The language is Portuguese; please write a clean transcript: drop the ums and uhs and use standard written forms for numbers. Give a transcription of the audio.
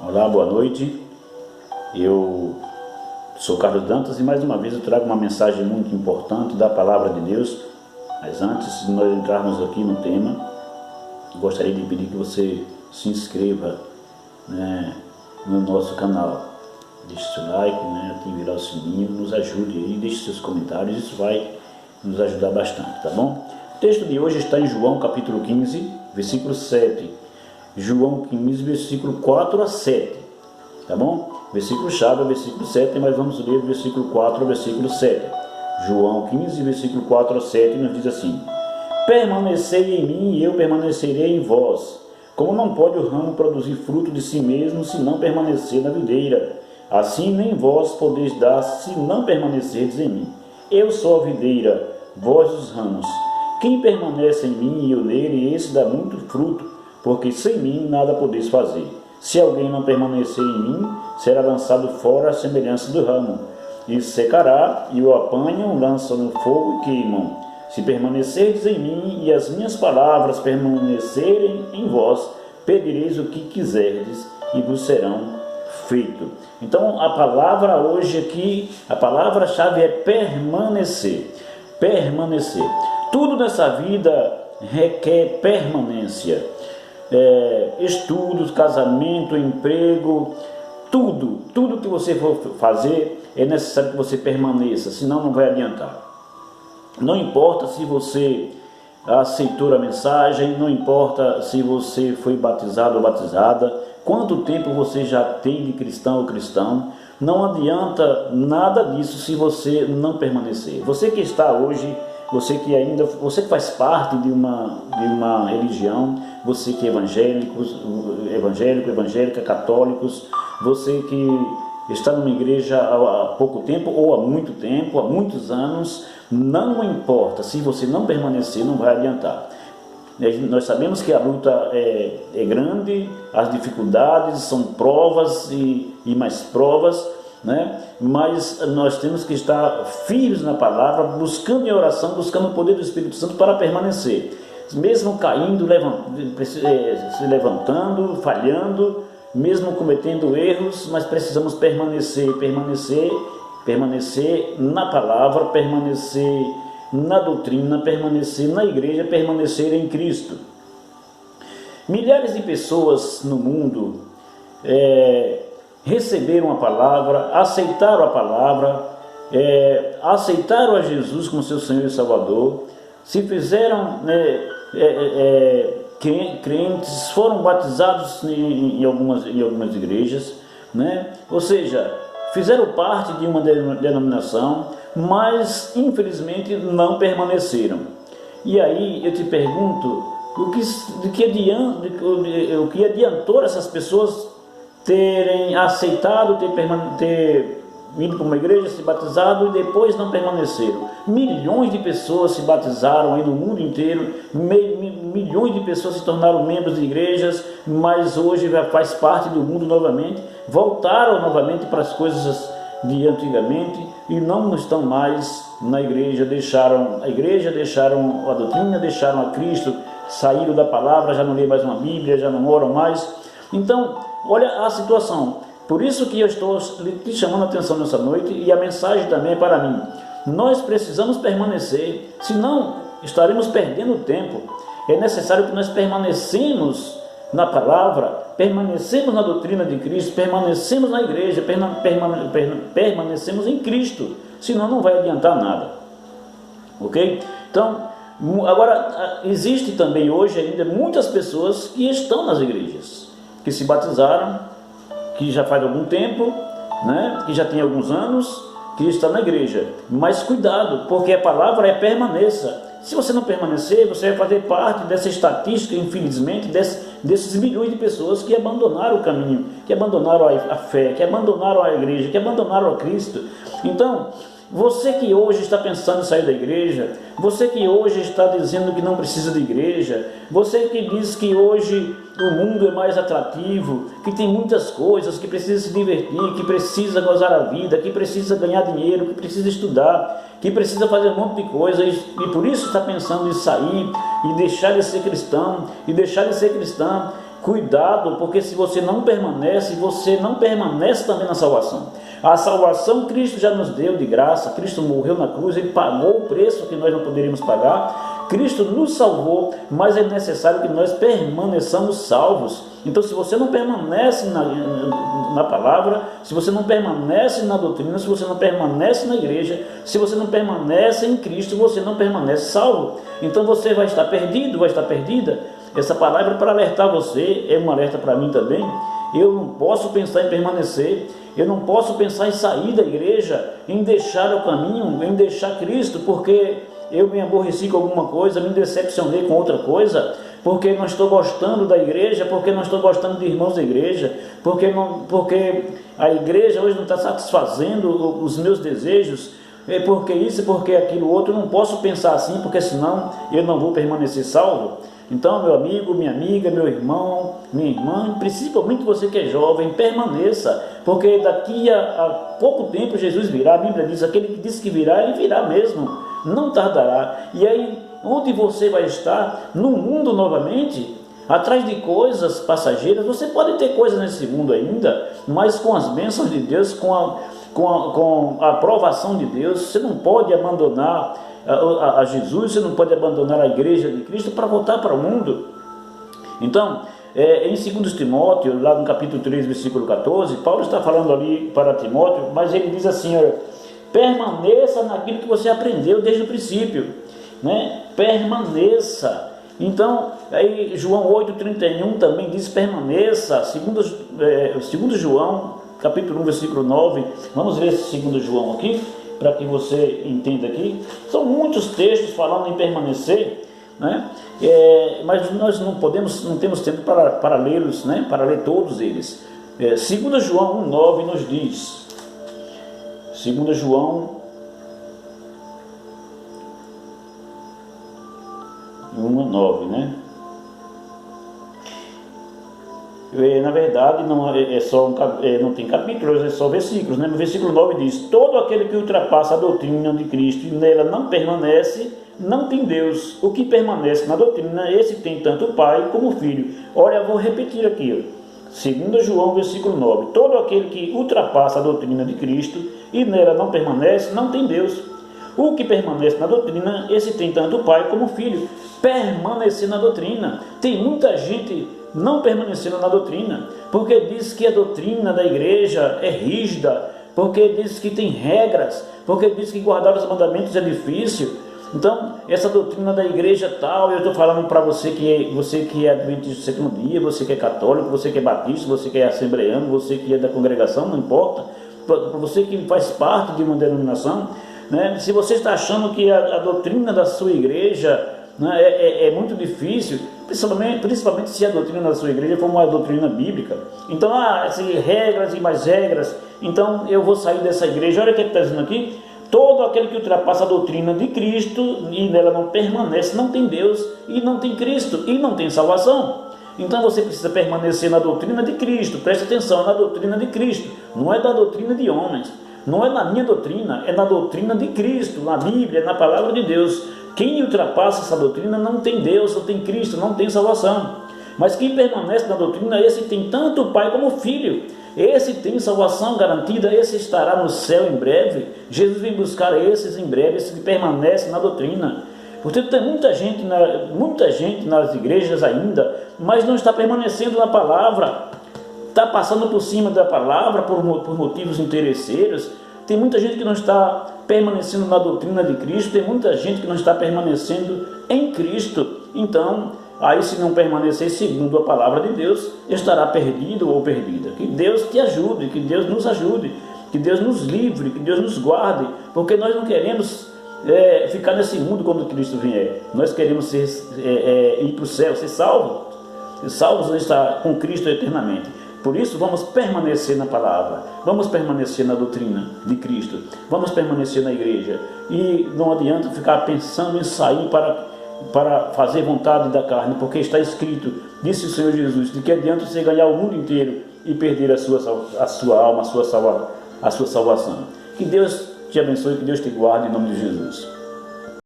Olá, boa noite. Eu sou Carlos Dantas e mais uma vez eu trago uma mensagem muito importante da Palavra de Deus. Mas antes de nós entrarmos aqui no tema, gostaria de pedir que você se inscreva, no nosso canal. Deixe seu like, ative lá o sininho, nos ajude aí, deixe seus comentários, isso vai nos ajudar bastante, tá bom? O texto de hoje está em João capítulo 15, versículo 7. João 15, versículo 4 a 7, tá bom? Versículo-chave é versículo 7, mas vamos ler o versículo 4 ao versículo 7. João 15, versículo 4 a 7, nos diz assim: Permanecei em mim e eu permanecerei em vós. Como não pode o ramo produzir fruto de si mesmo, se não permanecer na videira, assim nem vós podeis dar, se não permanecerdes em mim. Eu sou a videira, vós os ramos. Quem permanece em mim e eu nele, esse dá muito fruto, porque sem mim nada podeis fazer. Se alguém não permanecer em mim, será lançado fora à semelhança do ramo, e secará, e o apanham, lançam no fogo e queimam. Se permanecerdes em mim, e as minhas palavras permanecerem em vós, pedireis o que quiserdes, e vos serão feito. Então, a palavra hoje aqui, a palavra-chave é permanecer. Permanecer. Tudo nessa vida requer permanência. Estudos, casamento, emprego, tudo que você for fazer é necessário que você permaneça, senão não vai adiantar. Não importa se você aceitou a mensagem, não importa se você foi batizado ou batizada, quanto tempo você já tem de cristão ou cristão, não adianta nada disso se você não permanecer. Você que está hoje, você que faz parte de uma religião, você que é evangélico, evangélica, católicos, você que está numa igreja há pouco tempo ou há muito tempo, há muitos anos, não importa, se você não permanecer, não vai adiantar. Nós sabemos que a luta é grande, as dificuldades são provas e mais provas, mas nós temos que estar firmes na palavra, buscando em oração, buscando o poder do Espírito Santo para permanecer, mesmo caindo, se levantando, falhando, mesmo cometendo erros, mas precisamos permanecer na palavra, permanecer na doutrina, permanecer na igreja, permanecer em Cristo. Milhares de pessoas no mundo receberam a palavra, aceitaram a palavra, aceitaram a Jesus como seu Senhor e Salvador, se fizeram crentes, foram batizados em algumas igrejas, ou seja, fizeram parte de uma denominação, mas infelizmente não permaneceram. E aí eu te pergunto, o que adiantou essas pessoas terem aceitado, ter vindo para uma igreja, se batizado e depois não permaneceram? Milhões de pessoas se batizaram aí no mundo inteiro, milhões de pessoas se tornaram membros de igrejas, mas hoje já faz parte do mundo novamente, voltaram novamente para as coisas de antigamente e não estão mais na igreja, deixaram a igreja, deixaram a doutrina, deixaram a Cristo, saíram da palavra, já não lê mais uma Bíblia, já não oram mais. Então, olha a situação. Por isso que eu estou te chamando a atenção nessa noite, e a mensagem também é para mim. Nós precisamos permanecer, senão estaremos perdendo tempo. É necessário que nós permanecemos na palavra, permanecemos na doutrina de Cristo, permanecemos na igreja, permanecemos em Cristo, senão não vai adiantar nada. Ok? Então, agora, existe também hoje ainda muitas pessoas que estão nas igrejas, que se batizaram, que já faz algum tempo, que já tem alguns anos, que está na igreja. Mas cuidado, porque a palavra é permaneça. Se você não permanecer, você vai fazer parte dessa estatística, infelizmente, desses milhões de pessoas que abandonaram o caminho, que abandonaram a fé, que abandonaram a igreja, que abandonaram a Cristo. Então, você que hoje está pensando em sair da igreja, você que hoje está dizendo que não precisa de igreja, você que diz que hoje o mundo é mais atrativo, que tem muitas coisas, que precisa se divertir, que precisa gozar a vida, que precisa ganhar dinheiro, que precisa estudar, que precisa fazer um monte de coisa e por isso está pensando em sair e deixar de ser cristão, e deixar de ser cristão, Cuidado, porque se você não permanece também na salvação. A salvação Cristo já nos deu de graça, Cristo morreu na cruz, Ele pagou o preço que nós não poderíamos pagar, Cristo nos salvou, mas é necessário que nós permaneçamos salvos. Então, se você não permanece na palavra, se você não permanece na doutrina, se você não permanece na igreja, se você não permanece em Cristo, você não permanece salvo. Então você vai estar perdido, vai estar perdida. Essa palavra é para alertar você, é um alerta para mim também. Eu não posso pensar em permanecer, eu não posso pensar em sair da igreja, em deixar o caminho, em deixar Cristo, porque eu me aborreci com alguma coisa, me decepcionei com outra coisa, porque não estou gostando da igreja, porque não estou gostando de irmãos da igreja, porque a igreja hoje não está satisfazendo os meus desejos, porque isso, porque aquilo outro. Eu não posso pensar assim, porque senão eu não vou permanecer salvo. Então, meu amigo, minha amiga, meu irmão, minha irmã, principalmente você que é jovem, permaneça, porque daqui a pouco tempo Jesus virá. A Bíblia diz: aquele que diz que virá, ele virá mesmo, não tardará. E aí, onde você vai estar? No mundo novamente, atrás de coisas passageiras. Você pode ter coisas nesse mundo ainda, mas com as bênçãos de Deus, com a aprovação de Deus. Você não pode abandonar a Jesus, você não pode abandonar a igreja de Cristo para voltar para o mundo. Então, em 2 Timóteo, lá no capítulo 3, versículo 14, Paulo está falando ali para Timóteo, mas ele diz assim: olha, permaneça naquilo que você aprendeu desde o princípio, né? Permaneça. Então, aí João 8,31 também diz: permaneça. Segundo João, capítulo 1, versículo 9, vamos ver esse 2 João aqui, para que você entenda aqui. São muitos textos falando em permanecer, né? Mas nós não temos tempo para lê-los, né? Para ler todos eles. 2 João 1,9 nos diz, 2 João 1,9, né? Na verdade, não tem capítulos, é só versículos, né? No versículo 9 diz: todo aquele que ultrapassa a doutrina de Cristo e nela não permanece, não tem Deus. O que permanece na doutrina, esse tem tanto o Pai como o Filho. Olha, eu vou repetir aqui, 2 João, versículo 9: todo aquele que ultrapassa a doutrina de Cristo e nela não permanece, não tem Deus. O que permanece na doutrina, esse tem tanto o Pai como o Filho. Permanecer na doutrina. Tem muita gente não permanecendo na doutrina, porque diz que a doutrina da igreja é rígida, porque diz que tem regras, porque diz que guardar os mandamentos é difícil. Então, essa doutrina da igreja tal, eu estou falando para você que é adventista do sétimo dia, você que é católico, você que é batista, você que é assembleano, você que é da congregação, não importa, para você que faz parte de uma denominação, né? Se você está achando que a doutrina da sua igreja, né, é muito difícil, principalmente se a doutrina da sua igreja for uma doutrina bíblica, então regras e mais regras, então eu vou sair dessa igreja. Olha o que ele está dizendo aqui: todo aquele que ultrapassa a doutrina de Cristo e nela não permanece, não tem Deus e não tem Cristo e não tem salvação. Então você precisa permanecer na doutrina de Cristo. Preste atenção, na doutrina de Cristo, não é da doutrina de homens, não é na minha doutrina, é na doutrina de Cristo, na Bíblia, na palavra de Deus. Quem ultrapassa essa doutrina não tem Deus, não tem Cristo, não tem salvação. Mas quem permanece na doutrina, esse tem tanto o Pai como o Filho. Esse tem salvação garantida, esse estará no céu em breve. Jesus vem buscar esses em breve, esses que permanecem na doutrina. Portanto, tem muita gente nas igrejas ainda, mas não está permanecendo na palavra, está passando por cima da palavra por motivos interesseiros. Tem muita gente que não está permanecendo na doutrina de Cristo, tem muita gente que não está permanecendo em Cristo. Então, aí se não permanecer segundo a palavra de Deus, estará perdido ou perdida. Que Deus te ajude, que Deus nos ajude, que Deus nos livre, que Deus nos guarde, porque nós não queremos ficar nesse mundo quando Cristo vier. Nós queremos ir para o céu, ser salvos. Ser salvos e estar com Cristo eternamente. Por isso, vamos permanecer na palavra, vamos permanecer na doutrina de Cristo, vamos permanecer na igreja. E não adianta ficar pensando em sair para fazer vontade da carne, porque está escrito, disse o Senhor Jesus, de que adianta você ganhar o mundo inteiro e perder a sua alma, a sua salvação. Que Deus te abençoe, que Deus te guarde em nome de Jesus.